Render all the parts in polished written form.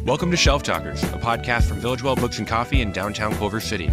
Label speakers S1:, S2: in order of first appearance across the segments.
S1: Welcome to Shelf Talkers, a podcast from Village Well Books and Coffee in downtown Culver City.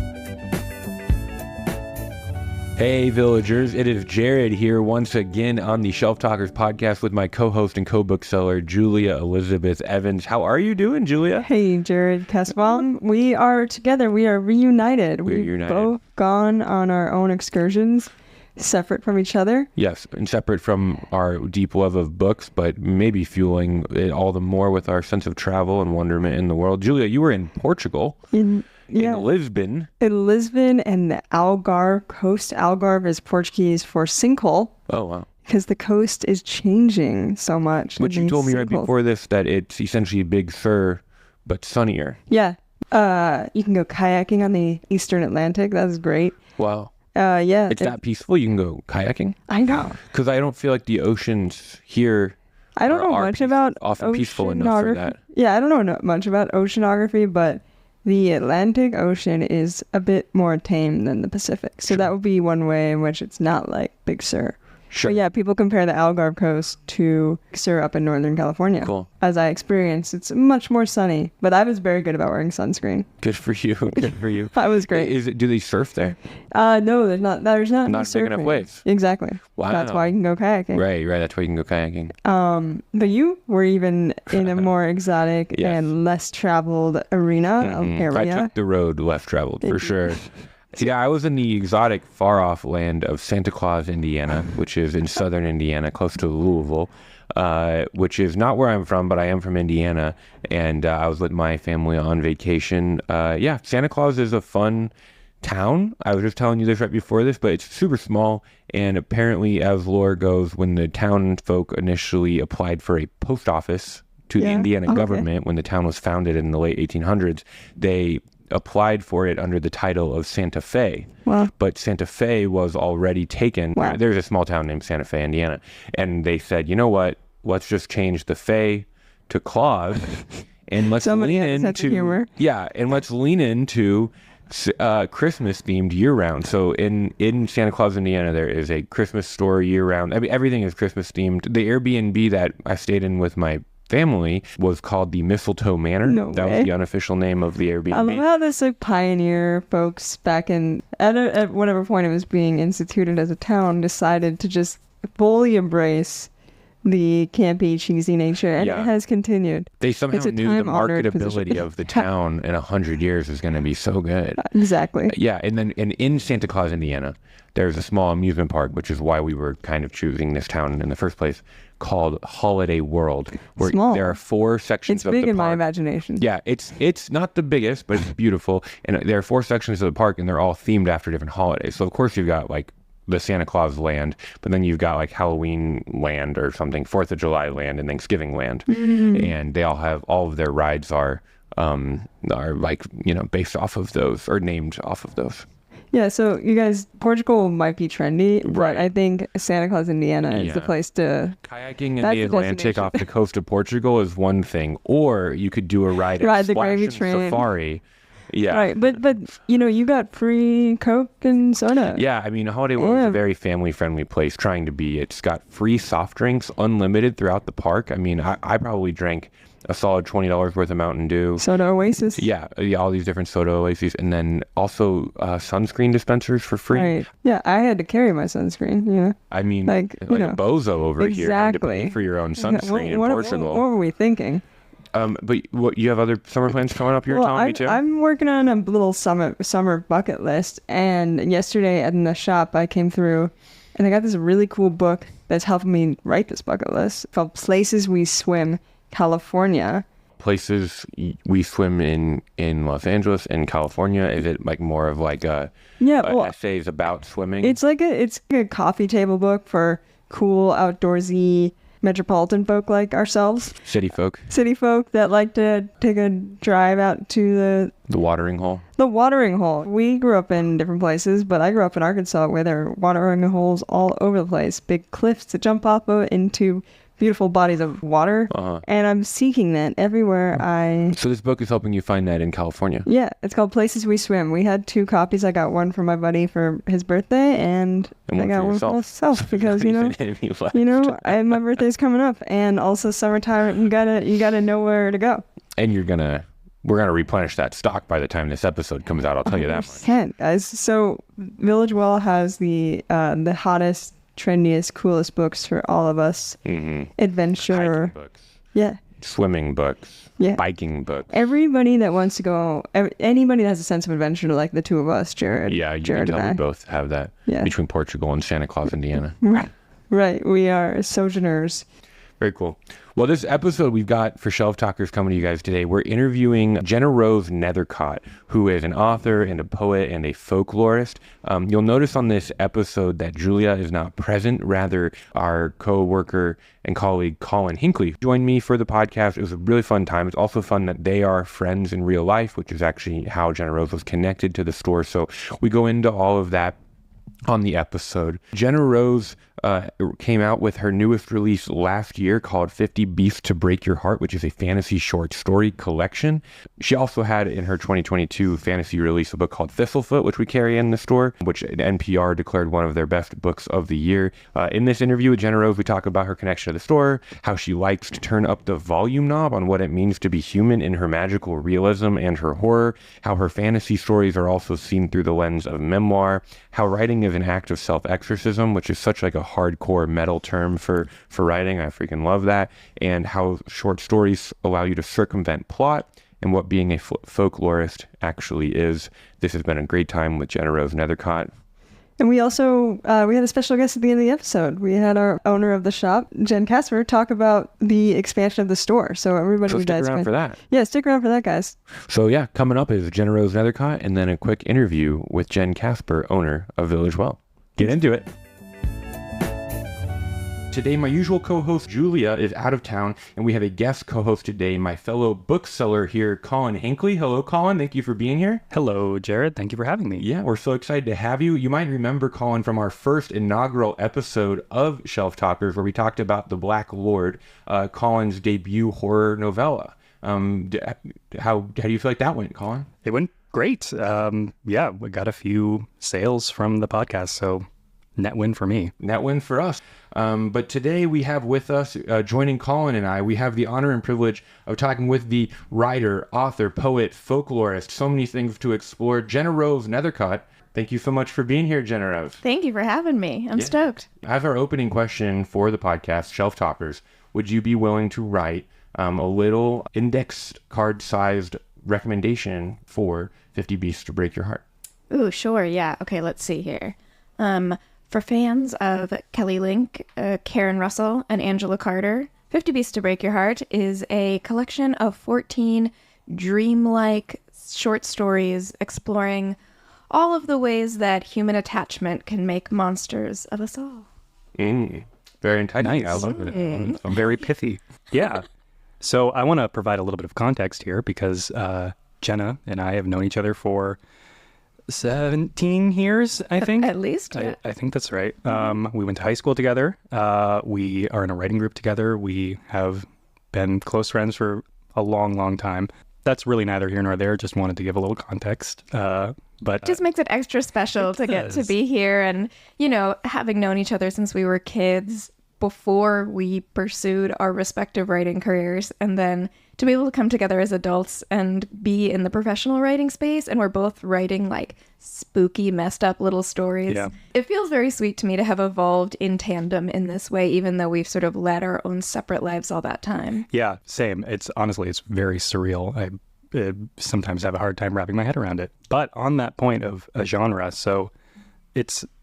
S1: Hey villagers, it is Jared here once again on the Shelf Talkers podcast with my co-host and co-bookseller Julia Elizabeth Evans. How are you doing, Julia?
S2: Hey Jared, Caspar. We are together. We are reunited. We've both gone on our own excursions, separate from each other.
S1: Yes, and separate from our deep love of books, but maybe fueling it all the more with our sense of travel and wonderment in the world. Julia, you were in Portugal. In Lisbon.
S2: In Lisbon and the Algarve coast. Algarve is Portuguese for sinkhole.
S1: Oh, wow.
S2: Because the coast is changing so much.
S1: But you told me right before this that it's essentially Big Sur, but sunnier.
S2: Yeah. You can go kayaking on the Eastern Atlantic. That was great.
S1: Wow.
S2: Yeah.
S1: It's that peaceful. You can go kayaking.
S2: I know.
S1: Because I don't feel like the oceans here
S2: I don't know much about
S1: often peaceful enough for that.
S2: Yeah, I don't know much about oceanography, but the Atlantic Ocean is a bit more tame than the Pacific. So that would be one way in which it's not like Big Sur.
S1: Sure.
S2: But yeah, people compare the Algarve coast to Big Sur up in Northern California.
S1: Cool.
S2: As I experienced, it's much more sunny. But I was very good about wearing sunscreen.
S1: Good for you. Good for you.
S2: That was great.
S1: Do they surf there?
S2: No, there's not. There's not
S1: big enough waves.
S2: Exactly.
S1: Wow.
S2: That's why you can go kayaking.
S1: Right. That's why you can go kayaking.
S2: But you were even in a more exotic
S1: Yes.
S2: and less traveled area.
S1: I took the road less traveled for sure. Yeah, I was in the exotic, far-off land of Santa Claus, Indiana, which is in southern Indiana, close to Louisville, which is not where I'm from, but I am from Indiana, and I was with my family on vacation. Santa Claus is a fun town. I was just telling you this right before this, but it's super small, and apparently, as lore goes, when the town folk initially applied for a post office to the Indiana government, when the town was founded in the late 1800s, they applied for it under the title of Santa Fe.
S2: Wow.
S1: But Santa Fe was already taken.
S2: Wow.
S1: There's a small town named Santa Fe, Indiana. And they said, you know what? Let's just change the Fe to Claus and let's lean into let's lean into Christmas themed year round. So in Santa Claus, Indiana, there is a Christmas store year round. I mean, everything is Christmas themed. The Airbnb that I stayed in with my family was called the Mistletoe Manor. That was the unofficial name of the Airbnb.
S2: I love how this pioneer folks back at whatever point it was being instituted as a town decided to just fully embrace the campy, cheesy nature, and it has continued.
S1: They somehow knew the marketability of the town in 100 years is going to be so good.
S2: Exactly.
S1: Yeah, and in Santa Claus, Indiana, there's a small amusement park, which is why we were kind of choosing this town in the first place, called Holiday World, where there are 4 sections of the park.
S2: It's big in my imagination.
S1: Yeah, it's not the biggest, but it's beautiful. And there are 4 sections of the park, and they're all themed after different holidays. So, of course, you've got, like, the Santa Claus land, but then you've got, like, Halloween land or something, 4th of July land, and Thanksgiving land. Mm-hmm. And they all of their rides are like, based off of those, or named off of those.
S2: Yeah, so you guys, Portugal might be trendy, but I think Santa Claus, Indiana is the place to...
S1: Kayaking in the Atlantic off the coast of Portugal is one thing, or you could do a ride at
S2: the gravy train
S1: Safari. Yeah.
S2: Right, but you got free Coke and soda.
S1: Yeah, I mean, Holiday World is a very family-friendly place, trying to be. It's got free soft drinks, unlimited throughout the park. I mean, I probably drank a solid $20 worth of Mountain Dew.
S2: Soda Oasis.
S1: Yeah, all these different soda oases, and then also sunscreen dispensers for free.
S2: Right. Yeah, I had to carry my sunscreen.
S1: I mean, like a bozo over here had to pay for your own sunscreen in Portugal.
S2: What were we thinking?
S1: But you have other summer plans coming up? You're telling me too?
S2: I'm working on a little summer bucket list, and yesterday in the shop I came through, and I got this really cool book that's helping me write this bucket list called "Places We Swim." California.
S1: Places we swim in Los Angeles and California. Is it like more of like essays about swimming?
S2: It's a coffee table book for cool outdoorsy metropolitan folk like ourselves.
S1: City folk
S2: that like to take a drive out to
S1: the watering hole.
S2: The watering hole. We grew up in different places, but I grew up in Arkansas where there are watering holes all over the place. Big cliffs to jump off of into beautiful bodies of water, and I'm seeking that everywhere
S1: So this book is helping you find that in California?
S2: Yeah, it's called Places We Swim. We had 2 copies. I got one for my buddy for his birthday, and I got one for myself because my birthday's coming up, and also summertime. You gotta know where to go.
S1: And we're gonna replenish that stock by the time this episode comes out. I'll tell you that much.
S2: Guys. So Village Well has the hottest, trendiest, coolest books for all of us. Adventure
S1: Hiking books.
S2: Yeah.
S1: Swimming books.
S2: Yeah.
S1: Biking books.
S2: Everybody that wants to go, anybody that has a sense of adventure, like the two of us, Jared.
S1: Yeah, you
S2: Jared
S1: can tell
S2: and I.
S1: we both have that between Portugal and Santa Claus, Indiana.
S2: Right. We are sojourners.
S1: Very cool. Well, this episode we've got for Shelf Talkers coming to you guys today, we're interviewing GennaRose Nethercott, who is an author and a poet and a folklorist. You'll notice on this episode that Julia is not present. Rather, our co-worker and colleague Colin Hinckley joined me for the podcast. It was a really fun time. It's also fun that they are friends in real life, which is actually how GennaRose was connected to the store. So we go into all of that on the episode. GennaRose came out with her newest release last year called 50 Beasts to Break Your Heart, which is a fantasy short story collection. She also had in her 2022 fantasy release a book called Thistlefoot, which we carry in the store, which NPR declared one of their best books of the year. In this interview with GennaRose, we talk about her connection to the store, how she likes to turn up the volume knob on what it means to be human in her magical realism and her horror, how her fantasy stories are also seen through the lens of memoir, how writing is an act of self-exorcism, which is such like a hardcore metal term for writing. I freaking love that. And how short stories allow you to circumvent plot and what being a folklorist actually is. This has been a great time with GennaRose Nethercott.
S2: And we also, we had a special guest at the end of the episode. We had our owner of the shop, Jen Caspar, talk about the expansion of the store. So everybody,
S1: so stick around for that.
S2: Yeah, stick around for that, guys.
S1: So yeah, coming up is GennaRose Nethercott and then a quick interview with Jen Caspar, owner of Village Well. Get into it. Today, my usual co-host Julia is out of town, and we have a guest co-host today, my fellow bookseller here, Colin Hinckley. Hello, Colin. Thank you for being here.
S3: Hello, Jared. Thank you for having me.
S1: Yeah, we're so excited to have you. You might remember, Colin, from our first inaugural episode of Shelf Talkers, where we talked about The Black Lord, Colin's debut horror novella. How do you feel like that went, Colin?
S3: It went great. Yeah, we got a few sales from the podcast, so net win for me.
S1: Net win for us. But today we have with us, joining Colin and I, we have the honor and privilege of talking with the writer, author, poet, folklorist, so many things to explore, GennaRose Nethercott. Thank you so much for being here, GennaRose.
S4: Thank you for having me. I'm stoked.
S1: As our opening question for the podcast, Shelf Toppers, would you be willing to write a little index card-sized recommendation for 50 Beasts to Break Your Heart?
S4: Ooh, sure. Yeah. Okay, let's see here. For fans of Kelly Link, Karen Russell, and Angela Carter, 50 Beasts to Break Your Heart is a collection of 14 dreamlike short stories exploring all of the ways that human attachment can make monsters of us all.
S1: Very enticing.
S3: Nice.
S1: I love it.
S3: Very pithy. Yeah. So I want to provide a little bit of context here because Jenna and I have known each other for 17 years, I think.
S4: At least. Yeah.
S3: I think that's right. We went to high school together. We are in a writing group together. We have been close friends for a long, long time. That's really neither here nor there. Just wanted to give a little context. But
S4: Just makes it extra special to get to be here. And, you know, having known each other since we were kids, before we pursued our respective writing careers, and then to be able to come together as adults and be in the professional writing space, and we're both writing like spooky, messed up little stories.
S3: Yeah.
S4: It feels very sweet to me to have evolved in tandem in this way, even though we've sort of led our own separate lives all that time.
S3: yeah, same. It's very surreal. I sometimes have a hard time wrapping my head around it. But on that point of a genre, so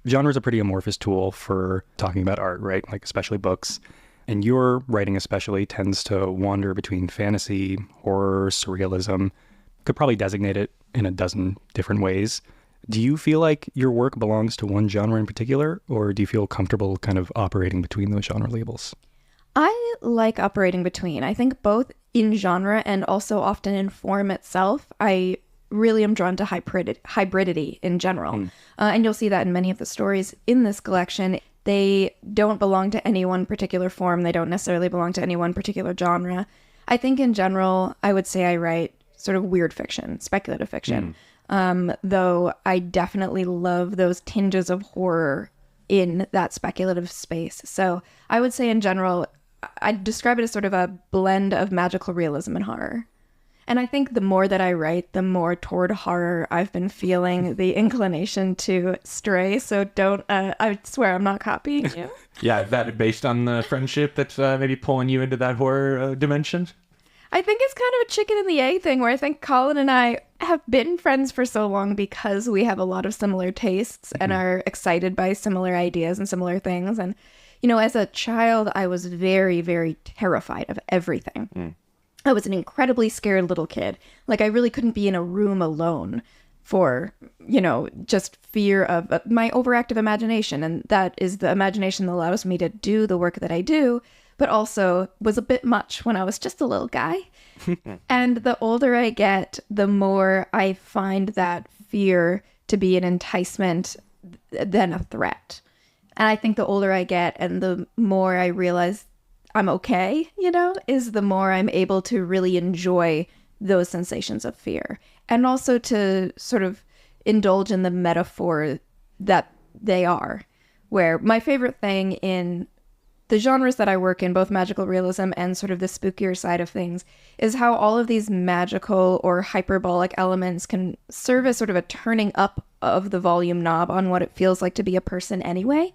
S3: genre is a pretty amorphous tool for talking about art, right? Like especially books. And your writing especially tends to wander between fantasy, horror, surrealism. Could probably designate it in a dozen different ways. Do you feel like your work belongs to one genre in particular, or do you feel comfortable kind of operating between those genre labels?
S4: I like operating between. I think both in genre and also often in form itself. I really am drawn to hybridity in general. And you'll see that in many of the stories in this collection. They don't belong to any one particular form. They don't necessarily belong to any one particular genre. I think in general, I would say I write sort of weird fiction, speculative fiction. Though I definitely love those tinges of horror in that speculative space. So I would say in general, I'd describe it as sort of a blend of magical realism and horror. And I think the more that I write, the more toward horror I've been feeling the inclination to stray. So don't, I swear I'm not copying you.
S1: Yeah, is that based on the friendship that's maybe pulling you into that horror dimension?
S4: I think it's kind of a chicken and the egg thing, where I think Colin and I have been friends for so long because we have a lot of similar tastes and are excited by similar ideas and similar things. And, you know, as a child, I was very, very terrified of everything. I was an incredibly scared little kid. Like, I really couldn't be in a room alone for, you know, just fear of my overactive imagination. And that is the imagination that allows me to do the work that I do, but also was a bit much when I was just a little guy. And the older I get, the more I find that fear to be an enticement than a threat. And I think the older I get and the more I realize I'm okay, you know, is the more I'm able to really enjoy those sensations of fear. And also to sort of indulge in the metaphor that they are. Where my favorite thing in the genres that I work in, both magical realism and sort of the spookier side of things, is how all of these magical or hyperbolic elements can serve as sort of a turning up of the volume knob on what it feels like to be a person anyway.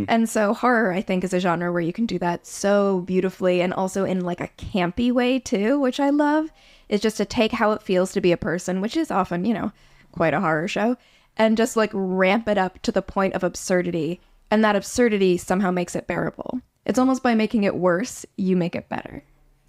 S4: And so horror, I think, is a genre where you can do that so beautifully, and also in like a campy way too, which I love. Is just to take how it feels to be a person, which is often, you know, quite a horror show, and just like ramp it up to the point of absurdity. And that absurdity somehow makes it bearable. It's almost by making it worse, you make it better.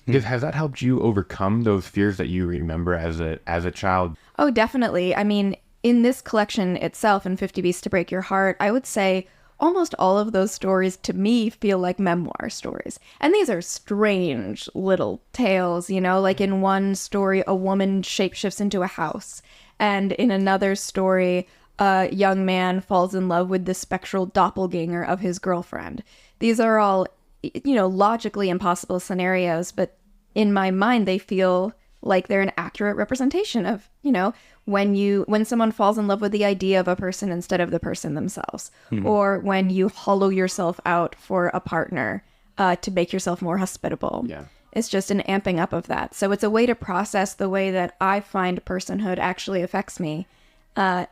S1: Has that helped you overcome those fears that you remember as a child?
S4: Oh, definitely. I mean, in this collection itself, in 50 Beasts to Break Your Heart, I would say almost all of those stories to me feel like memoir stories. And these are strange little tales, you know, like in one story, a woman shapeshifts into a house. And in another story, a young man falls in love with the spectral doppelganger of his girlfriend. These are all, you know, logically impossible scenarios, but in my mind, they feel like they're an accurate representation of, you know, when someone falls in love with the idea of a person instead of the person themselves, or when you hollow yourself out for a partner to make yourself more hospitable.
S1: Yeah.
S4: It's just an amping up of that. So it's a way to process the way that I find personhood actually affects me, but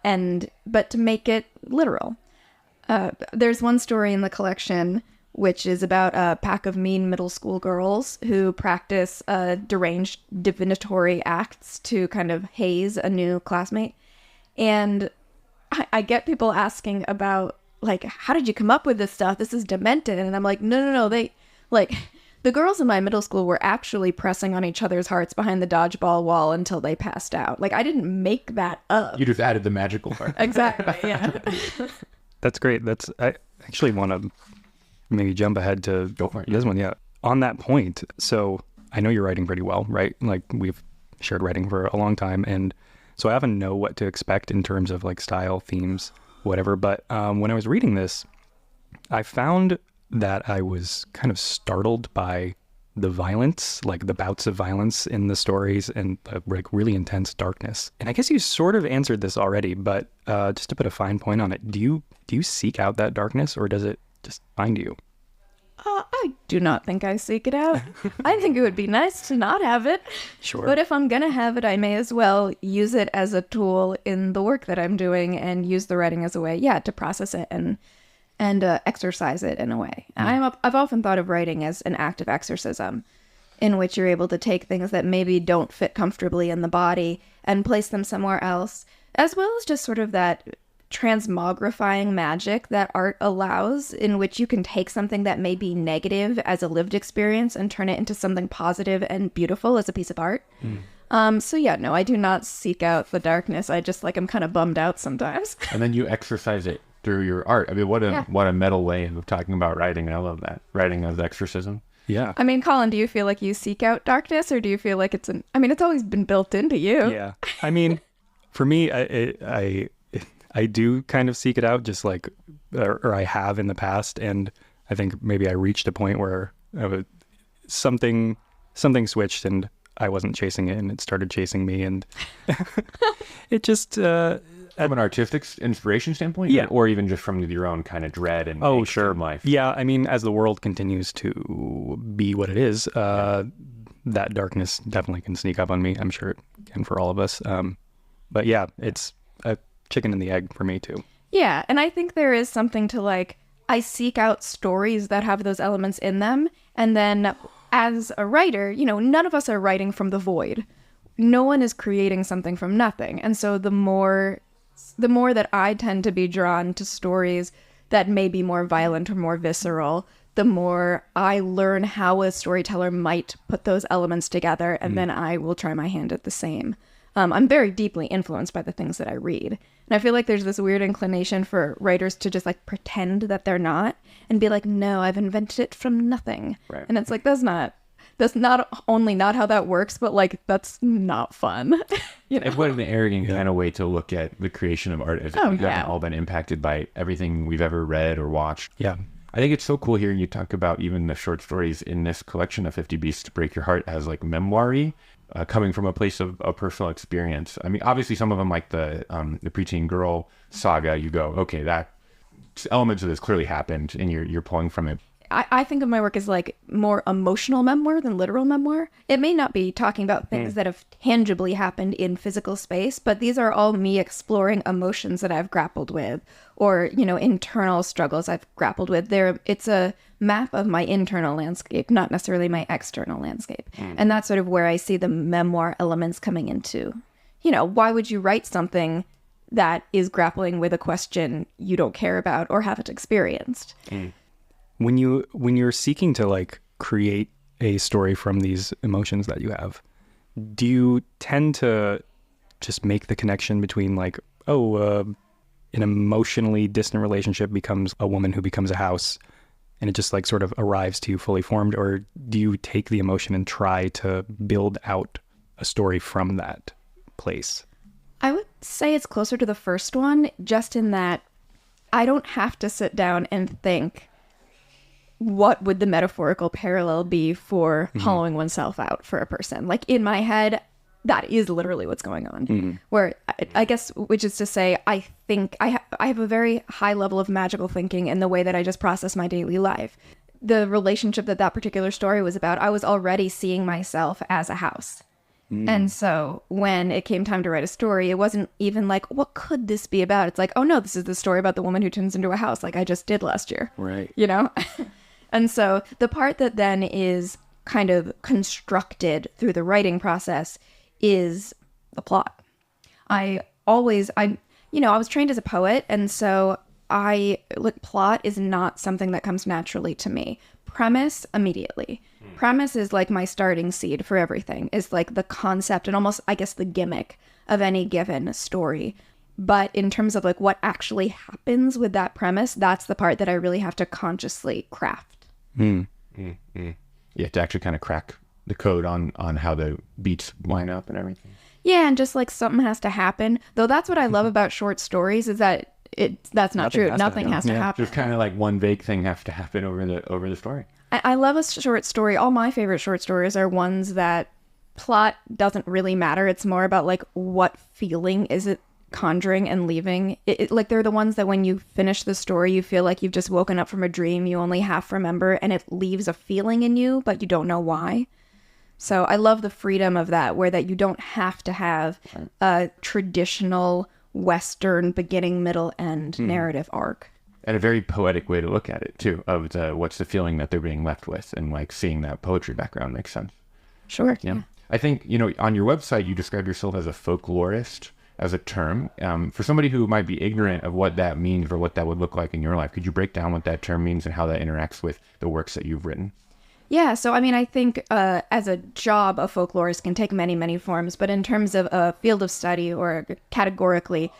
S4: to make it literal. There's one story in the collection which is about a pack of mean middle school girls who practice deranged divinatory acts to kind of haze a new classmate. And I get people asking about, like, how did you come up with this stuff? This is demented. And I'm like, no. They, like, the girls in my middle school were actually pressing on each other's hearts behind the dodgeball wall until they passed out. Like, I didn't make that up.
S1: You just added the magical part.
S4: Exactly, yeah.
S3: That's great. I actually want to maybe jump ahead to
S1: Go for it.
S3: This one. Yeah. On that point, so I know you're writing pretty well, right? Like, we've shared writing for a long time. And so I often know what to expect in terms of like style, themes, whatever. But when I was reading this, I found that I was kind of startled by the violence, like the bouts of violence in the stories, and like really intense darkness. And I guess you sort of answered this already, but just to put a fine point on it, do you seek out that darkness, or does it just find you?
S4: I do not think I seek it out. I think it would be nice to not have it.
S3: Sure.
S4: But if I'm gonna have it, I may as well use it as a tool in the work that I'm doing, and use the writing as a way, to process it and exercise it in a way. I've often thought of writing as an act of exorcism, in which you're able to take things that maybe don't fit comfortably in the body and place them somewhere else, as well as just sort of that transmogrifying magic that art allows, in which you can take something that may be negative as a lived experience and turn it into something positive and beautiful as a piece of art. So yeah, no, I do not seek out the darkness. I just I'm kind of bummed out sometimes.
S1: And then you exercise it through your art. I mean, what a metal way of talking about writing. I love that. Writing as exorcism.
S3: Yeah.
S4: I mean, Colin, do you feel like you seek out darkness, or do you feel like it's always been built into you?
S3: Yeah. I mean, for me, I do kind of seek it out, just like, or I have in the past. And I think maybe I reached a point where something switched and I wasn't chasing it and it started chasing me. And it just...
S1: from an artistic inspiration standpoint?
S3: Yeah.
S1: Or even just from your own kind of dread and
S3: sure,
S1: life?
S3: Yeah, I mean, as the world continues to be what it is, that darkness definitely can sneak up on me. I'm sure it can for all of us. But yeah, it's a chicken and the egg for me too.
S4: Yeah, and I think there is something to like, I seek out stories that have those elements in them. And then as a writer, you know, none of us are writing from the void. No one is creating something from nothing. And so the more that I tend to be drawn to stories that may be more violent or more visceral, the more I learn how a storyteller might put those elements together, and then I will try my hand at the same. I'm very deeply influenced by the things that I read. And I feel like there's this weird inclination for writers to just like pretend that they're not and be like, no, I've invented it from nothing.
S1: Right.
S4: And it's like, that's not only not how that works, but like, that's not fun. You know?
S1: It was an arrogant kind of way to look at the creation of art, as if we haven't all been impacted by everything we've ever read or watched.
S3: Yeah.
S1: I think it's so cool hearing you talk about even the short stories in this collection of 50 Beasts to Break Your Heart as like memoir-y, coming from a place of personal experience. I mean, obviously some of them, like the preteen girl saga, you go, okay, that elements of this clearly happened and you're pulling from it.
S4: I think of my work as like more emotional memoir than literal memoir. It may not be talking about things that have tangibly happened in physical space, but these are all me exploring emotions that I've grappled with, or, you know, internal struggles I've grappled with. It's a map of my internal landscape, not necessarily my external landscape. And that's sort of where I see the memoir elements coming into. You know, why would you write something that is grappling with a question you don't care about or haven't experienced?
S3: When you're seeking to like create a story from these emotions that you have, do you tend to just make the connection between like, an emotionally distant relationship becomes a woman who becomes a house, and it just like sort of arrives to you fully formed? Or do you take the emotion and try to build out a story from that place?
S4: I would say it's closer to the first one, just in that I don't have to sit down and think, what would the metaphorical parallel be for hollowing oneself out for a person? Like in my head, that is literally what's going on. Where I guess, which is to say, I think I have a very high level of magical thinking in the way that I just process my daily life. The relationship that particular story was about, I was already seeing myself as a house. And so when it came time to write a story, it wasn't even like, what could this be about? It's like, oh no, this is the story about the woman who turns into a house like I just did last year.
S3: Right.
S4: You know? And so the part that then is kind of constructed through the writing process is the plot. I was trained as a poet, and so plot is not something that comes naturally to me. Premise, immediately. Premise is like my starting seed for everything. Is like the concept and almost, I guess, the gimmick of any given story. But in terms of like what actually happens with that premise, that's the part that I really have to consciously craft.
S1: You have to actually kind of crack the code on how the beats line up and everything.
S4: Yeah, and just like something has to happen. Though that's what I love about short stories, is that that's not true. Nothing has to happen.
S1: Just kind of like one vague thing has to happen over the story.
S4: I love a short story. All my favorite short stories are ones that plot doesn't really matter. It's more about like what feeling is it conjuring and leaving. Like they're the ones that when you finish the story, you feel like you've just woken up from a dream you only half remember, and it leaves a feeling in you, but you don't know why. So I love the freedom of that, where that you don't have to have a traditional Western beginning, middle, end narrative arc.
S1: And a very poetic way to look at it too, of what's the feeling that they're being left with, and like seeing that poetry background makes sense.
S4: Sure.
S1: Yeah. I think, on your website, you describe yourself as a folklorist as a term. For somebody who might be ignorant of what that means or what that would look like in your life, could you break down what that term means and how that interacts with the works that you've written?
S4: Yeah, so I mean, I think as a job, a folklorist can take many, many forms, but in terms of a field of study or categorically,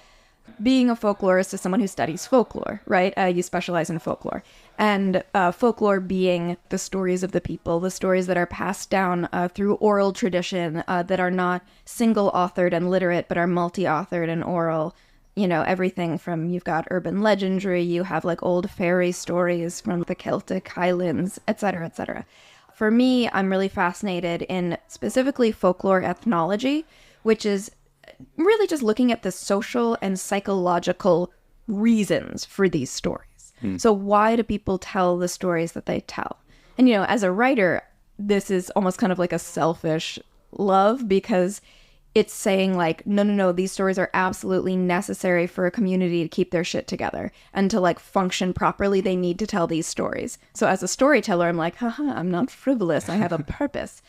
S4: being a folklorist is someone who studies folklore, right? You specialize in folklore. And folklore being the stories of the people, the stories that are passed down through oral tradition, that are not single-authored and literate, but are multi-authored and oral. Everything from, you've got urban legendary, you have like old fairy stories from the Celtic Highlands, etc., etc. For me, I'm really fascinated in specifically folklore ethnology, which is really just looking at the social and psychological reasons for these stories. So why do people tell the stories that they tell? And, as a writer, this is almost kind of like a selfish love, because it's saying like, no, these stories are absolutely necessary for a community to keep their shit together and to like function properly. They need to tell these stories. So as a storyteller, I'm like, haha, I'm not frivolous. I have a purpose.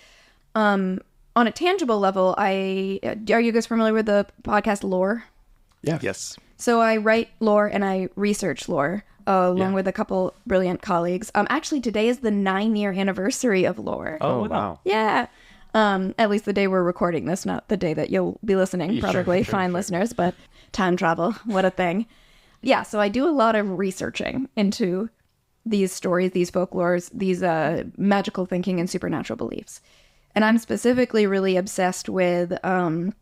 S4: On a tangible level, are you guys familiar with the podcast Lore?
S1: Yeah.
S3: Yes.
S4: So I write lore and I research lore along with a couple brilliant colleagues. Actually, today is the 9-year anniversary of Lore.
S1: Oh, wow.
S4: Yeah. At least the day we're recording this, not the day that you'll be listening, probably. Fine, listeners, but time travel, what a thing. Yeah, so I do a lot of researching into these stories, these folklores, these magical thinking and supernatural beliefs. And I'm specifically really obsessed with, the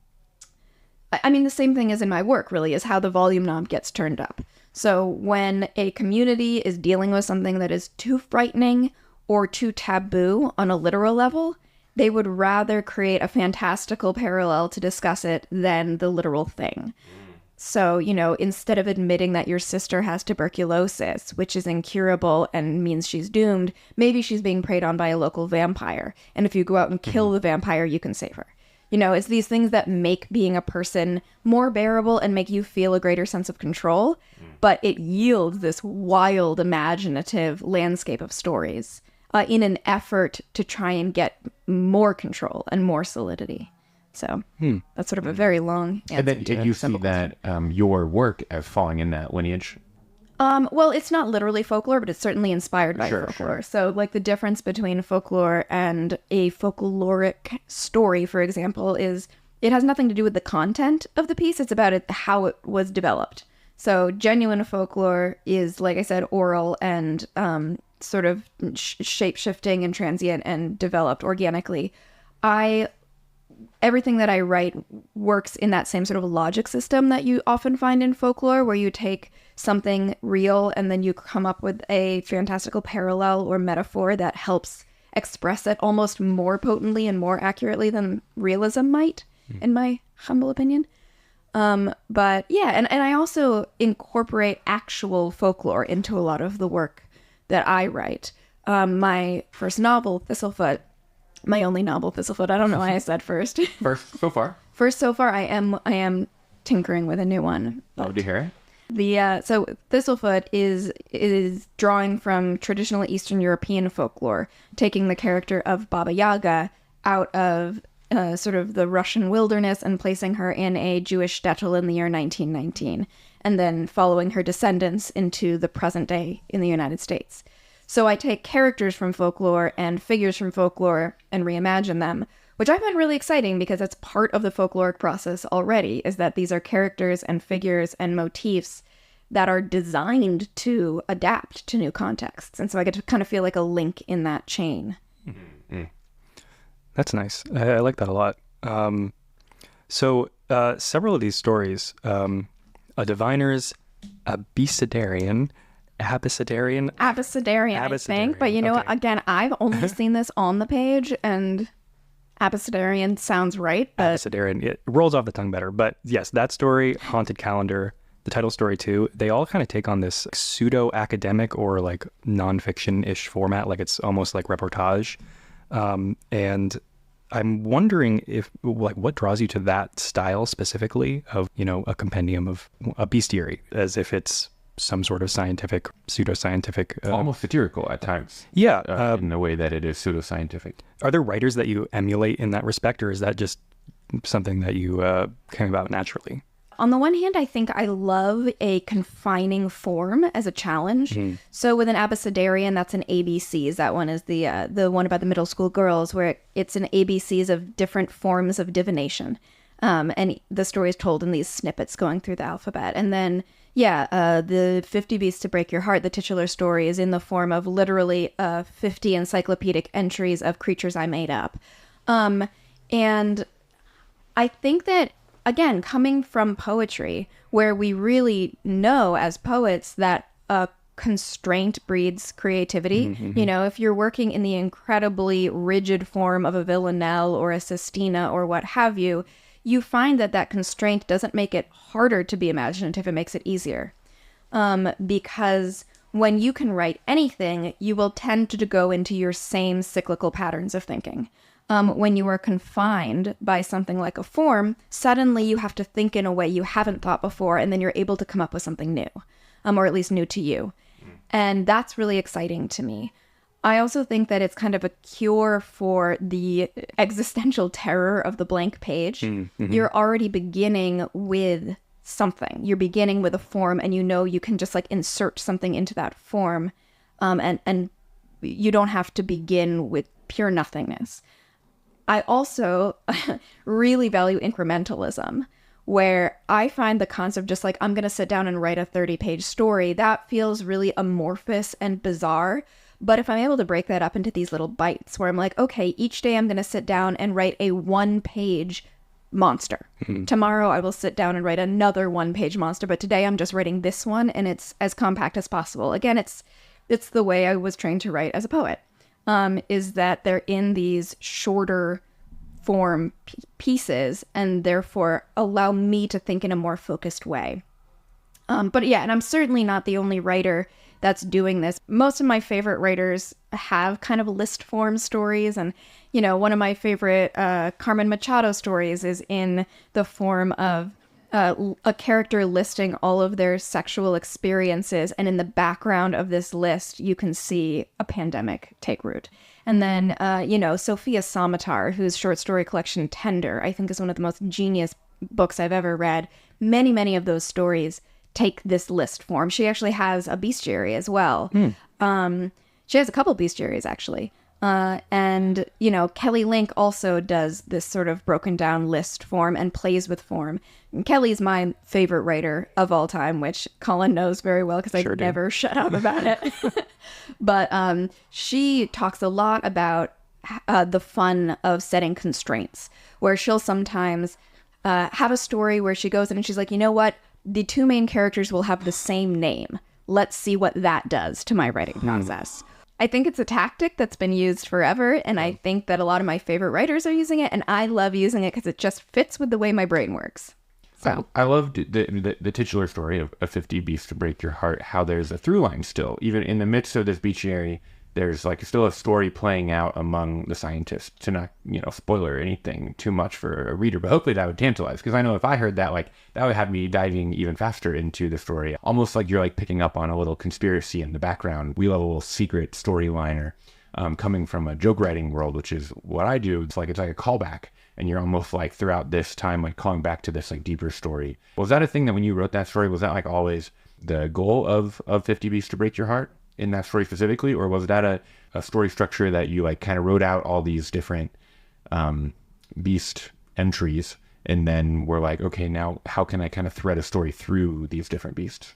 S4: same thing as in my work, really, is how the volume knob gets turned up. So when a community is dealing with something that is too frightening or too taboo on a literal level, they would rather create a fantastical parallel to discuss it than the literal thing. So, instead of admitting that your sister has tuberculosis, which is incurable and means she's doomed, maybe she's being preyed on by a local vampire. And if you go out and kill the vampire, you can save her. It's these things that make being a person more bearable and make you feel a greater sense of control, but it yields this wild, imaginative landscape of stories in an effort to try and get more control and more solidity. So that's sort of a very long answer.
S1: And then did you see that your work as falling in that lineage?
S4: Well, it's not literally folklore, but it's certainly inspired by folklore.
S1: Sure.
S4: So, like, the difference between folklore and a folkloric story, for example, is it has nothing to do with the content of the piece. It's about how it was developed. So, genuine folklore is, like I said, oral and sort of shape-shifting and transient and developed organically. Everything that I write works in that same sort of logic system that you often find in folklore, where you take something real and then you come up with a fantastical parallel or metaphor that helps express it almost more potently and more accurately than realism might, in my humble opinion. But yeah, and I also incorporate actual folklore into a lot of the work that I write. My first novel, Thistlefoot, my only novel, Thistlefoot. I don't know why I said first.
S1: First so far.
S4: First so far, I am tinkering with a new one.
S1: Oh, do you hear it?
S4: So Thistlefoot is drawing from traditional Eastern European folklore, taking the character of Baba Yaga out of sort of the Russian wilderness and placing her in a Jewish shtetl in the year 1919, and then following her descendants into the present day in the United States. So I take characters from folklore and figures from folklore and reimagine them, which I find really exciting because that's part of the folkloric process already, is that these are characters and figures and motifs that are designed to adapt to new contexts. And so I get to kind of feel like a link in that chain.
S3: Mm-hmm. That's nice. I like that a lot. So several of these stories, a diviner's abecedarian, I think. But you know what? Again, I've only seen this on the page, and abecedarian sounds right. But abecedarian, it rolls off the tongue better. But yes, that story, Haunted Calendar, the title story too, they all kind of take on this pseudo-academic or like nonfiction-ish format, like it's almost like reportage. And I'm wondering if, like, what draws you to that style specifically of, a compendium of a bestiary, as if it's some sort of scientific, pseudoscientific...
S1: almost satirical at times.
S3: Yeah.
S1: In the way that it is pseudoscientific.
S3: Are there writers that you emulate in that respect, or is that just something that you came about naturally?
S4: On the one hand, I think I love a confining form as a challenge. Mm. So with an abecedarian, that's an ABCs. That one is the one about the middle school girls, where it's an ABCs of different forms of divination. And the story is told in these snippets going through the alphabet. And then, the 50 Beasts to Break Your Heart, the titular story, is in the form of literally 50 encyclopedic entries of creatures I made up. And I think that, again, coming from poetry, where we really know as poets that constraint breeds creativity. Mm-hmm. If you're working in the incredibly rigid form of a villanelle or a sestina or what have you, you find that constraint doesn't make it harder to be imaginative. It makes it easier. Because when you can write anything, you will tend to go into your same cyclical patterns of thinking. When you are confined by something like a form, suddenly you have to think in a way you haven't thought before, and then you're able to come up with something new, or at least new to you. And that's really exciting to me. I also think that it's kind of a cure for the existential terror of the blank page. Mm-hmm. You're already beginning with something. You're beginning with a form, and you know you can just like insert something into that form, and you don't have to begin with pure nothingness. I also really value incrementalism, where I find the concept just like, I'm going to sit down and write a 30-page story, that feels really amorphous and bizarre. But if I'm able to break that up into these little bites where I'm like, okay, each day I'm going to sit down and write a 1-page monster. Mm-hmm. Tomorrow I will sit down and write another 1-page monster, but today I'm just writing this one, and it's as compact as possible. Again, it's the way I was trained to write as a poet, is that they're in these shorter form pieces, and therefore allow me to think in a more focused way. But yeah, and I'm certainly not the only writer that's doing this. Most of my favorite writers have kind of list form stories, and one of my favorite Carmen Machado stories is in the form of a character listing all of their sexual experiences, and in the background of this list you can see a pandemic take root. And then Sophia Samatar, whose short story collection Tender I think is one of the most genius books I've ever read, many of those stories take this list form. She actually has a bestiary as well. She has a couple bestiaries, actually. And Kelly Link also does this sort of broken down list form and plays with form. And Kelly's my favorite writer of all time, which Colin knows very well because I never shut up about it. But she talks a lot about the fun of setting constraints, where she'll sometimes have a story where she goes in and she's like, you know what? The two main characters will have the same name. Let's see what that does to my writing process. I think it's a tactic that's been used forever, and I think that a lot of my favorite writers are using it, and I love using it because it just fits with the way my brain works. So
S1: I loved the titular story of 50 Beasts to Break Your Heart, how there's a through line still. Even in the midst of this bestiary, there's like still a story playing out among the scientists, to not, spoiler anything too much for a reader, but hopefully that would tantalize, because I know if I heard that, like, that would have me diving even faster into the story, almost like you're like picking up on a little conspiracy in the background. We love a little secret storyliner coming from a joke writing world, which is what I do. It's like a callback, and you're almost like throughout this time like calling back to this like deeper story. Was that a thing that when you wrote that story, was that like always the goal of 50 Beasts to Break Your Heart in that story specifically, or was that a story structure that you like kind of wrote out all these different beast entries, and then we're like, okay, now how can I kind of thread a story through these different beasts?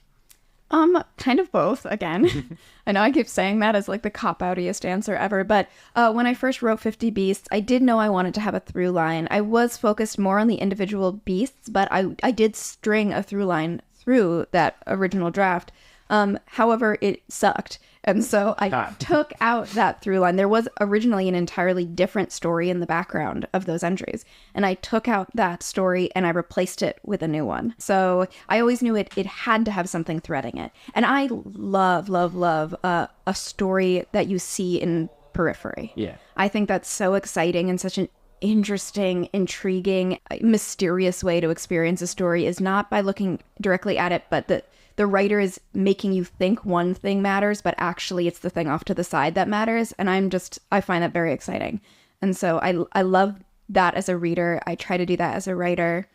S4: Kind of both, again. I know I keep saying that as like the cop-outiest answer ever, but when I first wrote 50 Beasts, I did know I wanted to have a through line. I was focused more on the individual beasts, but I did string a through line through that original draft. However, it sucked. And so I took out that through line. There was originally an entirely different story in the background of those entries. And I took out that story and I replaced it with a new one. So I always knew it had to have something threading it. And I love a story that you see in periphery. Yeah. I think that's so exciting, and such an interesting, intriguing, mysterious way to experience a story is not by looking directly at it, but the writer is making you think one thing matters, but actually it's the thing off to the side that matters. And I find that very exciting. And so I love that as a reader. I try to do that as a writer.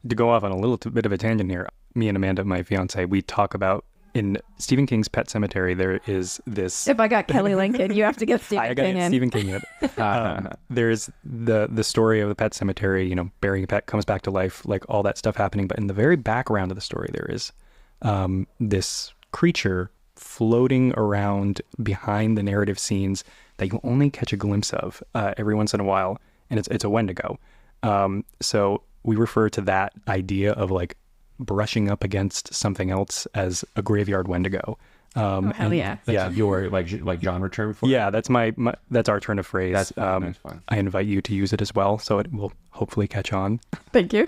S3: To go off on a little bit of a tangent here, me and Amanda, my fiance, we talk about in Stephen King's Pet Sematary, there is this...
S4: If I got Kelly Lincoln, you have to get Stephen King in.
S3: Stephen King in. There's the story of the Pet Sematary, burying a pet, comes back to life, like all that stuff happening. But in the very background of the story, there is this creature floating around behind the narrative scenes that you only catch a glimpse of every once in a while, and it's a Wendigo. So we refer to that idea of like brushing up against something else as a graveyard Wendigo.
S4: Hell yeah!
S1: That's your like genre term for it?
S3: Yeah, that's that's our turn of phrase.
S1: That's fine.
S3: I invite you to use it as well, so it will hopefully catch on.
S4: Thank you.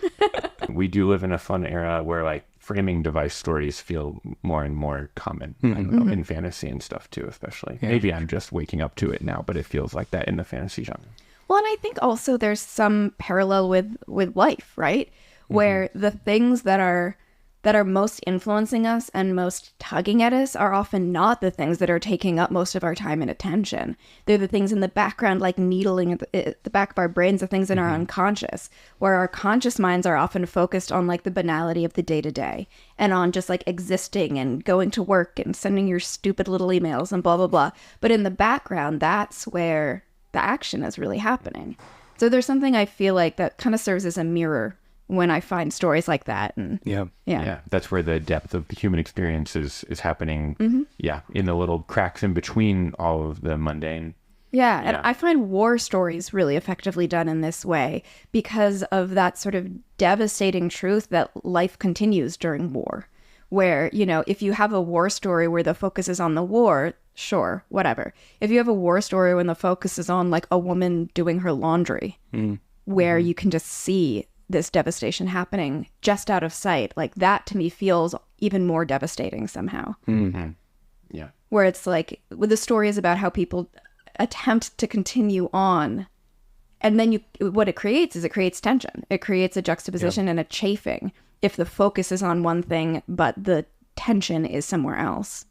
S1: We do live in a fun era where like framing device stories feel more and more common I don't know, in fantasy and stuff too, especially. Yeah. Maybe I'm just waking up to it now, but it feels like that in the fantasy genre.
S4: Well, and I think also there's some parallel with life, right? Where the things that are most influencing us and most tugging at us are often not the things that are taking up most of our time and attention. They're the things in the background, like needling at the back of our brains, the things in our unconscious, where our conscious minds are often focused on like the banality of the day-to-day and on just like existing and going to work and sending your stupid little emails and blah, blah, blah. But in the background, that's where the action is really happening. So there's something I feel like that kind of serves as a mirror when I find stories like that. And
S1: yeah, that's where the depth of the human experience is happening. In the little cracks in between all of the mundane.
S4: And I find war stories really effectively done in this way because of that sort of devastating truth that life continues during war, where, you know, if you have a war story where the focus is on the war, sure, whatever. If you have a war story when the focus is on like a woman doing her laundry, where you can just see this devastation happening just out of sight, like that to me feels even more devastating somehow.
S1: Yeah.
S4: Where it's like, the story is about how people attempt to continue on, and then what it creates is it creates tension. It creates a juxtaposition and a chafing if the focus is on one thing, but the tension is somewhere else.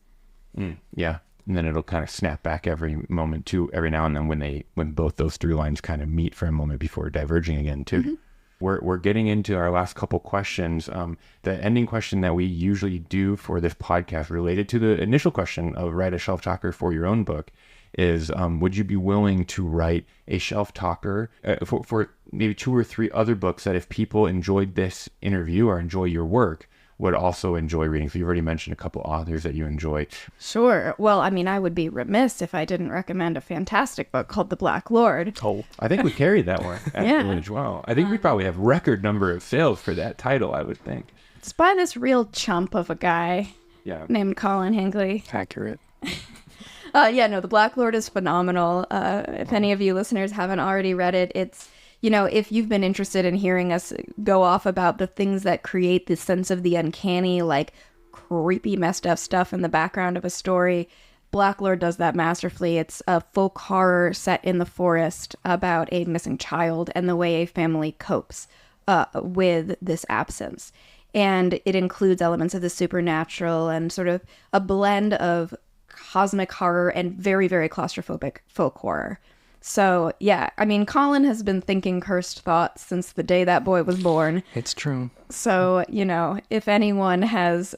S1: Yeah. And then it'll kind of snap back every moment too, every now and then when both those through lines kind of meet for a moment before diverging again too. We're getting into our last couple questions. The ending question that we usually do for this podcast, related to the initial question of write a shelf talker for your own book, is would you be willing to write a shelf talker for maybe 2 or 3 other books that if people enjoyed this interview or enjoy your work, would also enjoy reading? So you've already mentioned a couple authors that you enjoy.
S4: Sure. Well, I mean, I would be remiss if I didn't recommend a fantastic book called The Black Lord.
S1: Oh, I think we carried that one actually as well. I think we probably have record number of sales for that title, I would think.
S4: It's by this real chump of a guy named Colin Hinckley.
S3: Accurate.
S4: The Black Lord is phenomenal. If any of you listeners haven't already read it, it's, you know, if you've been interested in hearing us go off about the things that create this sense of the uncanny, like creepy, messed up stuff in the background of a story, Black Lord does that masterfully. It's a folk horror set in the forest about a missing child and the way a family copes with this absence. And it includes elements of the supernatural and sort of a blend of cosmic horror and very, very claustrophobic folk horror. So, yeah, I mean, Colin has been thinking cursed thoughts since the day that boy was born.
S3: It's true.
S4: So, you know, if anyone has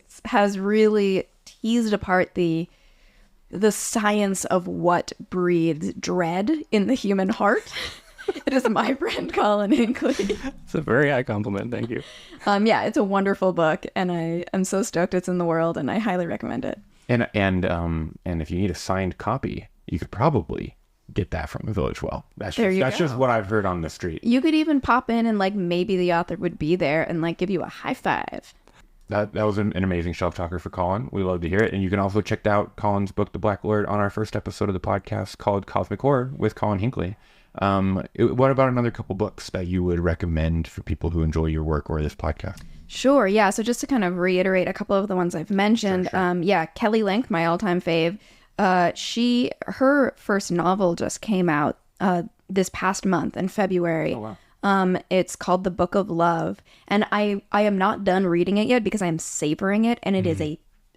S4: really teased apart the science of what breeds dread in the human heart, it is my friend Colin Hinckley.
S3: It's a very high compliment. Thank you.
S4: It's a wonderful book, and I am so stoked it's in the world, and I highly recommend it.
S1: And if you need a signed copy, you could probably get that from the Village Well. That's just what I've heard on the street.
S4: You could even pop in and like maybe the author would be there and like give you a high five.
S1: That was an amazing shelf talker for Colin. We love to hear it. And you can also check out Colin's book, The Black Lord, on our first episode of the podcast called Cosmic Horror with Colin Hinckley. What about another couple books that you would recommend for people who enjoy your work or this podcast?
S4: Sure, yeah. So just to kind of reiterate a couple of the ones I've mentioned, sure. Kelly Link, my all-time fave. Her first novel just came out this past month in February.
S1: Oh, wow.
S4: It's called The Book of Love, and I am not done reading it yet because I'm savoring it, and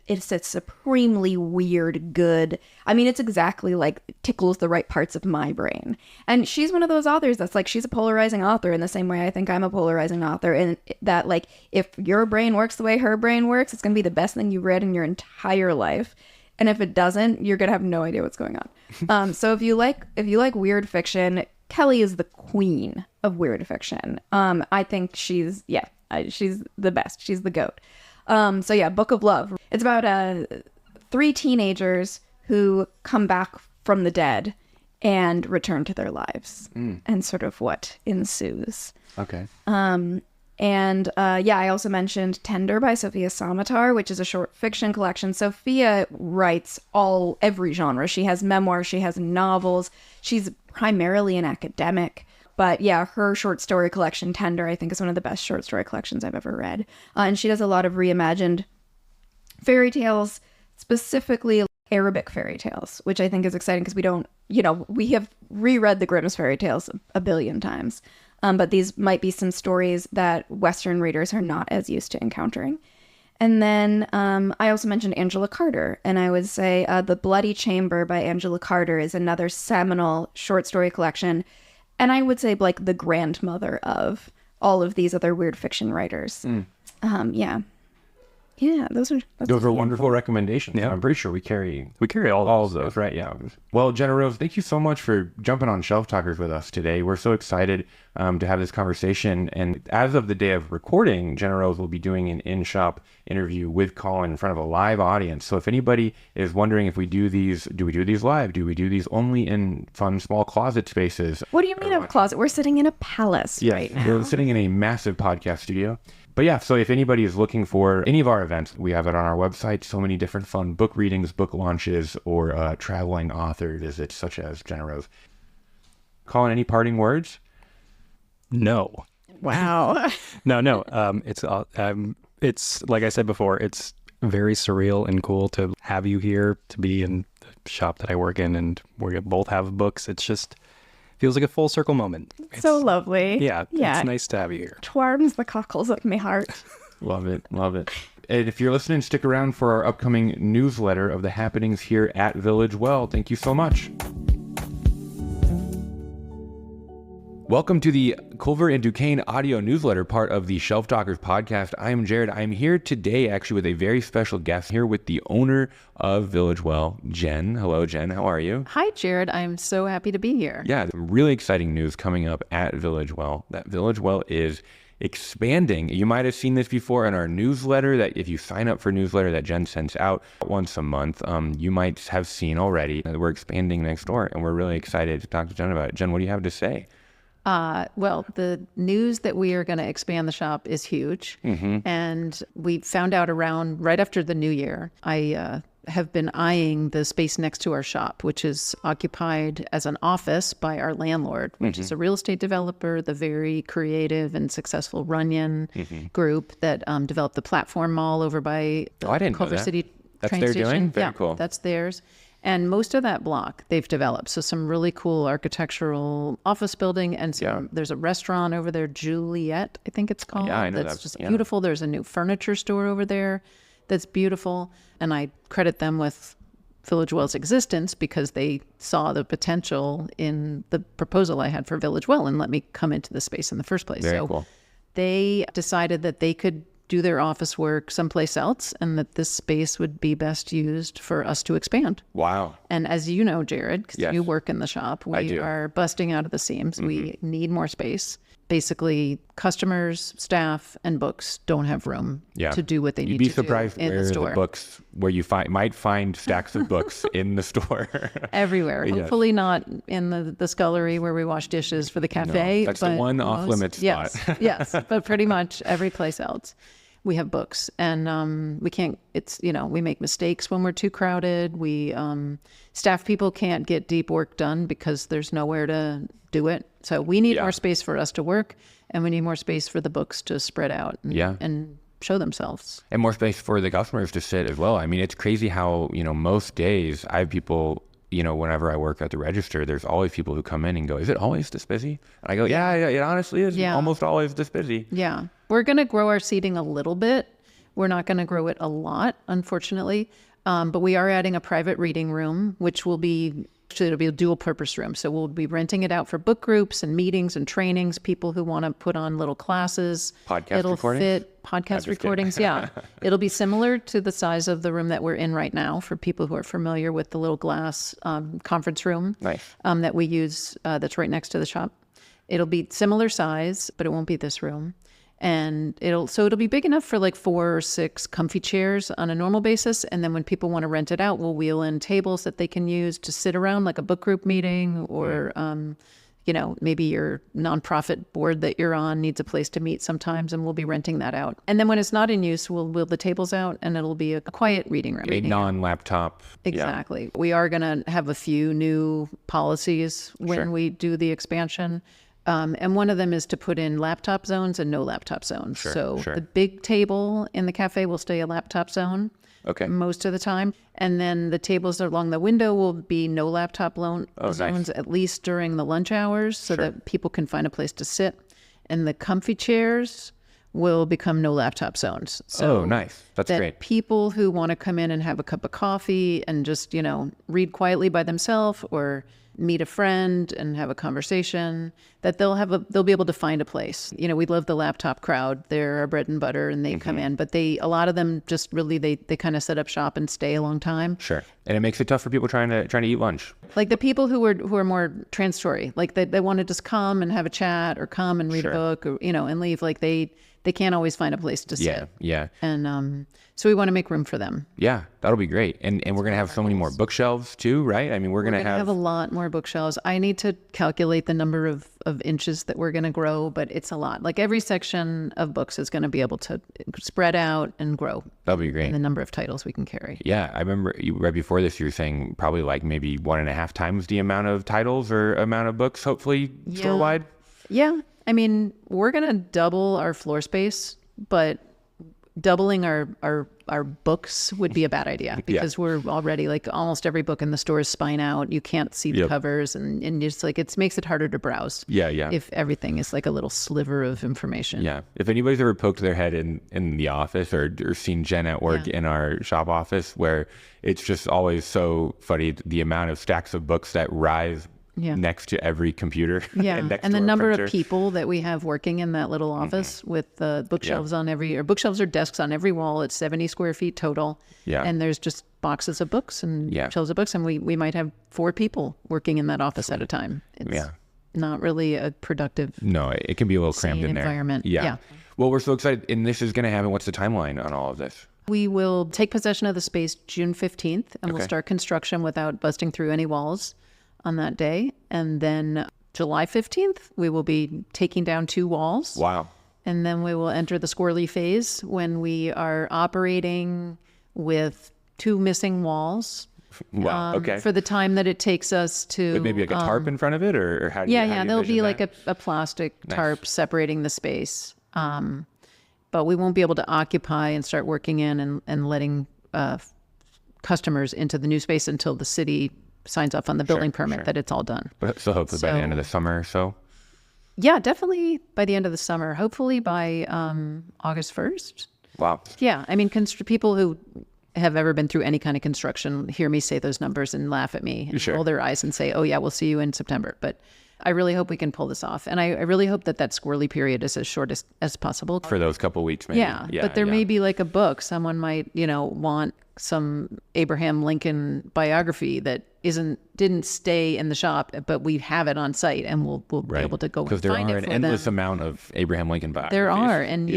S4: it's a supremely weird, good. I mean, it's exactly like tickles the right parts of my brain. And she's one of those authors that's like, she's a polarizing author in the same way I think I'm a polarizing author, and that like if your brain works the way her brain works, it's gonna be the best thing you've read in your entire life. And if it doesn't, you're gonna have no idea what's going on. So if you like weird fiction, Kelly is the queen of weird fiction. I think she's the best. She's the GOAT. Book of Love. It's about 3 teenagers who come back from the dead and return to their lives, and sort of what ensues.
S1: Okay.
S4: I also mentioned Tender by Sophia Samatar, which is a short fiction collection. Sophia writes every genre. She has memoirs, she has novels. She's primarily an academic. But yeah, her short story collection, Tender, I think is one of the best short story collections I've ever read. And she does a lot of reimagined fairy tales, specifically Arabic fairy tales, which I think is exciting because we don't, we have reread the Grimm's fairy tales a billion times. But these might be some stories that Western readers are not as used to encountering. And then I also mentioned Angela Carter, and I would say The Bloody Chamber by Angela Carter is another seminal short story collection. And I would say like the grandmother of all of these other weird fiction writers. Yeah, those are
S1: wonderful recommendations.
S3: Yeah.
S1: I'm pretty sure we carry
S3: all
S1: of those, right? Yeah. Well, GennaRose, thank you so much for jumping on Shelf Talkers with us today. We're so excited to have this conversation. And as of the day of recording, GennaRose will be doing an in-shop interview with Colin in front of a live audience. So if anybody is wondering if we do these live? Do we do these only in fun, small closet spaces?
S4: What do you mean a closet? We're sitting in a palace right now.
S1: We're sitting in a massive podcast studio. But yeah, so if anybody is looking for any of our events, we have it on our website. So many different fun book readings, book launches, or traveling author visits, such as GennaRose. Colin, any parting words?
S3: No.
S4: Wow.
S3: No. It's like I said before, it's very surreal and cool to have you here, to be in the shop that I work in, and we both have books. It's just feels like a full circle moment. It's
S4: so lovely.
S3: Yeah. It's nice to have you here.
S4: Twarms the cockles of my heart.
S1: Love it. And if you're listening, stick around for our upcoming newsletter of the happenings here at Village Well. Thank you so much. Welcome to the Culver and Duquesne audio newsletter, part of the Shelf Talkers podcast. I am Jared. I'm here today actually with a very special guest, here with the owner of Village Well, Jen. Hello, Jen. How are you?
S5: Hi, Jared. I'm so happy to be here.
S1: Yeah, really exciting news coming up at Village Well. That Village Well is expanding. You might have seen this before in our newsletter, that if you sign up for a newsletter that Jen sends out once a month, you might have seen already that we're expanding next door, and we're really excited to talk to Jen about it. Jen, what do you have to say?
S5: Well, the news that we are going to expand the shop is huge. Mm-hmm. And we found out around right after the new year. I have been eyeing the space next to our shop, which is occupied as an office by our landlord, which is a real estate developer, the very creative and successful Runyon group that developed the platform mall over by the Culver City train
S1: their
S5: station.
S1: Doing? Very cool.
S5: That's theirs. And most of that block they've developed. So some really cool architectural office building, and there's a restaurant over there, Juliet, I think it's called.
S1: Yeah, I know
S5: that's just beautiful. There's a new furniture store over there that's beautiful. And I credit them with Village Well's existence because they saw the potential in the proposal I had for Village Well and let me come into the space in the first place.
S1: Very cool.
S5: They decided that they could do their office work someplace else and that this space would be best used for us to expand.
S1: Wow.
S5: And as you know, Jared, because you work in the shop, we are busting out of the seams. We need more space. Basically, customers, staff, and books don't have room to do what they need to do.
S1: You'd be surprised
S5: where
S1: the books, where you might find stacks of books in the store.
S5: Everywhere.
S1: Yes.
S5: Hopefully not in the scullery where we wash dishes for the cafe.
S1: No, that's the one off-limits spot.
S5: Yes, but pretty much every place else. We have books, and we can't, we make mistakes when we're too crowded. Staff people can't get deep work done because there's nowhere to do it. So we need more space for us to work, and we need more space for the books to spread out and show themselves.
S1: And more space for the customers to sit as well. I mean, it's crazy how, most days I have people, whenever I work at the register, there's always people who come in and go, is it always this busy? And I go, yeah, it honestly is almost always this busy.
S5: Yeah. We're going to grow our seating a little bit. We're not going to grow it a lot, unfortunately. But we are adding a private reading room, which will be, it'll be a dual purpose room. So we'll be renting it out for book groups and meetings and trainings, people who want to put on little classes.
S1: Podcast recordings?
S5: Podcast recordings, yeah. It'll be similar to the size of the room that we're in right now for people who are familiar with the little glass conference room that we use that's right next to the shop. It'll be similar size, but it won't be this room. And it'll be big enough for like 4 or 6 comfy chairs on a normal basis. And then when people want to rent it out, we'll wheel in tables that they can use to sit around, like a book group meeting, or maybe your nonprofit board that you're on needs a place to meet sometimes, and we'll be renting that out. And then when it's not in use, we'll wheel the tables out, and it'll be a quiet reading room.
S1: A non-laptop.
S5: Exactly. Yeah. We are going to have a few new policies when we do the expansion. And one of them is to put in laptop zones and no laptop zones.
S1: Sure.
S5: The big table in the cafe will stay a laptop zone most of the time. And then the tables along the window will be no laptop zones,
S1: nice.
S5: at least during the lunch hours, so that people can find a place to sit. And the comfy chairs will become no laptop zones. So
S1: nice. That's great.
S5: People who want to come in and have a cup of coffee and just, read quietly by themselves or meet a friend and have a conversation, that they'll be able to find a place. We love the laptop crowd. They're our bread and butter, and they come in, but a lot of them just really, they kind of set up shop and stay a long time.
S1: Sure. And it makes it tough for people trying to eat lunch.
S5: Like the people who are more transitory, like they want to just come and have a chat or come and read a book or, and leave. Like they can't always find a place to sit.
S1: Yeah.
S5: And so we want to make room for them.
S1: Yeah, that'll be great. And we're going to have so many more bookshelves too, right? I mean, we're going to have
S5: a lot more bookshelves. I need to calculate the number of inches that we're going to grow, but it's a lot. Like every section of books is going to be able to spread out and grow.
S1: That'll be great.
S5: The number of titles we can carry.
S1: Yeah, I remember right before this, you were saying probably like maybe 1.5 times the amount of titles or amount of books, hopefully store-wide.
S5: Yeah. I mean, we're going to double our floor space, but doubling our books would be a bad idea because we're already like almost every book in the store is spine out. You can't see the covers and just like it makes it harder to browse.
S1: Yeah.
S5: If everything is like a little sliver of information.
S1: Yeah. If anybody's ever poked their head in the office or seen Jen at work in our shop office, where it's just always so funny, the amount of stacks of books that rise next to every computer.
S5: And the number of people that we have working in that little office with the bookshelves on bookshelves or desks on every wall. It's 70 square feet total. Yeah. And there's just boxes of books and shelves of books. And we might have 4 people working in that office at a time. It's not really a productive.
S1: No, it can be a little cramped in there.
S5: Environment. Yeah.
S1: Well, we're so excited. And this is going to happen. What's the timeline on all of this?
S5: We will take possession of the space June 15th and we'll start construction without busting through any walls on that day. And then July 15th, we will be taking down 2 walls.
S1: Wow.
S5: And then we will enter the squirrely phase when we are operating with 2 missing walls.
S1: Wow. Okay.
S5: For the time that it takes us to...
S1: With maybe like a tarp in front of it, or how do you
S5: there'll be like
S1: that?
S5: a plastic tarp separating the space. But we won't be able to occupy and start working in and letting customers into the new space until the city signs off on the building permit that it's all done.
S1: So hopefully by the end of the summer or so?
S5: Yeah, definitely by the end of the summer. Hopefully by August 1st.
S1: Wow.
S5: Yeah, I mean, people who have ever been through any kind of construction hear me say those numbers and laugh at me and roll their eyes and say, oh yeah, we'll see you in September. But I really hope we can pull this off. And I really hope that squirrely period is as short as possible.
S1: For those couple weeks, maybe.
S5: Yeah, but there may be like a book. Someone might, want some Abraham Lincoln biography that didn't stay in the shop, but we have it on site and we'll be able to go and find it for them.
S1: Because there are an endless amount of Abraham Lincoln biographies.
S5: There are, and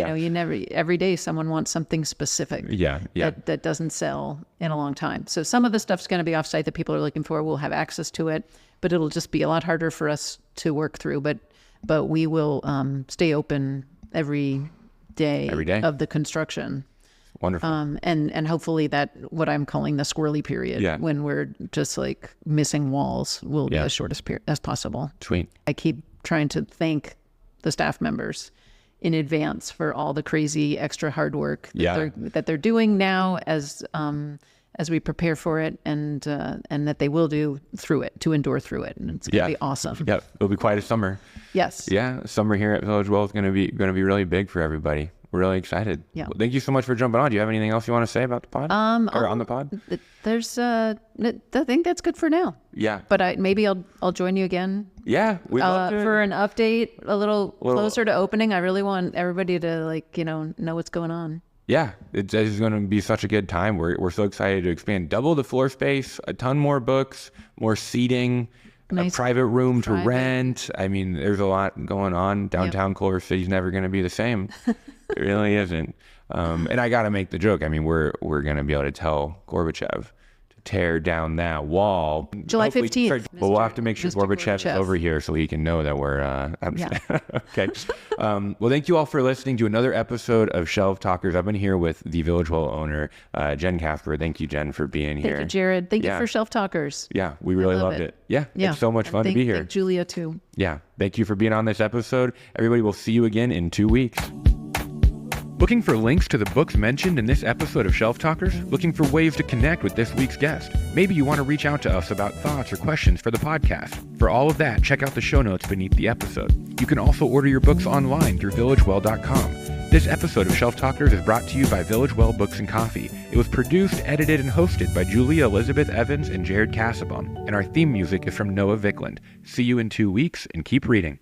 S5: every day someone wants something specific. That doesn't sell in a long time. So some of the stuff's going to be offsite that people are looking for. We'll have access to it, but it'll just be a lot harder for us to work through. But we will stay open every day of the construction.
S1: Wonderful.
S5: And hopefully that what I'm calling the squirrely period, when we're just like missing walls, will be as short as possible.
S1: Sweet.
S5: I keep trying to thank the staff members in advance for all the crazy extra hard work that they're doing now as we prepare for it, and that they will do through it, to endure through it, and it's going to be awesome.
S1: Yeah, it'll be quite a summer.
S5: Yes.
S1: Yeah, summer here at Village Well is going to be really big for everybody. We're really excited. Yeah. Well, thank you so much for jumping on. Do you have anything else you want to say about the pod? Or on the pod?
S5: There's I think that's good for now.
S1: Yeah.
S5: But maybe I'll join you again.
S1: Yeah. We'd love to.
S5: For an update a little closer to opening. I really want everybody to know what's going on.
S1: Yeah, it's going to be such a good time. We're so excited to expand, double the floor space, a ton more books, more seating, a private room to rent. I mean, there's a lot going on. Downtown Culver City's never going to be the same. It really isn't. And I got to make the joke. I mean, we're going to be able to tell Gorbachev to tear down that wall.
S5: July
S1: Hopefully
S5: 15th.
S1: But we'll have to make sure
S5: Mr.
S1: Gorbachev's
S5: Gorbachev.
S1: over here so he can know that we're... Okay. Well, thank you all for listening to another episode of Shelf Talkers. I've been here with the Village Well owner, Jen Caspar. Thank you, Jen, for being here.
S5: Thank you, Jared. Thank
S1: Yeah.
S5: you for Shelf Talkers.
S1: Yeah, we really
S5: love
S1: loved
S5: it.
S1: it. Yeah, it's so much fun to be here.
S5: Thank Julia, too.
S1: Yeah, thank you for being on this episode. Everybody, will see you again in 2 weeks. Looking for links to the books mentioned in this episode of Shelf Talkers? Looking for ways to connect with this week's guest? Maybe you want to reach out to us about thoughts or questions for the podcast. For all of that, check out the show notes beneath the episode. You can also order your books online through villagewell.com. This episode of Shelf Talkers is brought to you by Village Well Books and Coffee. It was produced, edited, and hosted by Julia Elizabeth Evans and Jared Caspar, and our theme music is from Noah Vickland. See you in 2 weeks, and keep reading.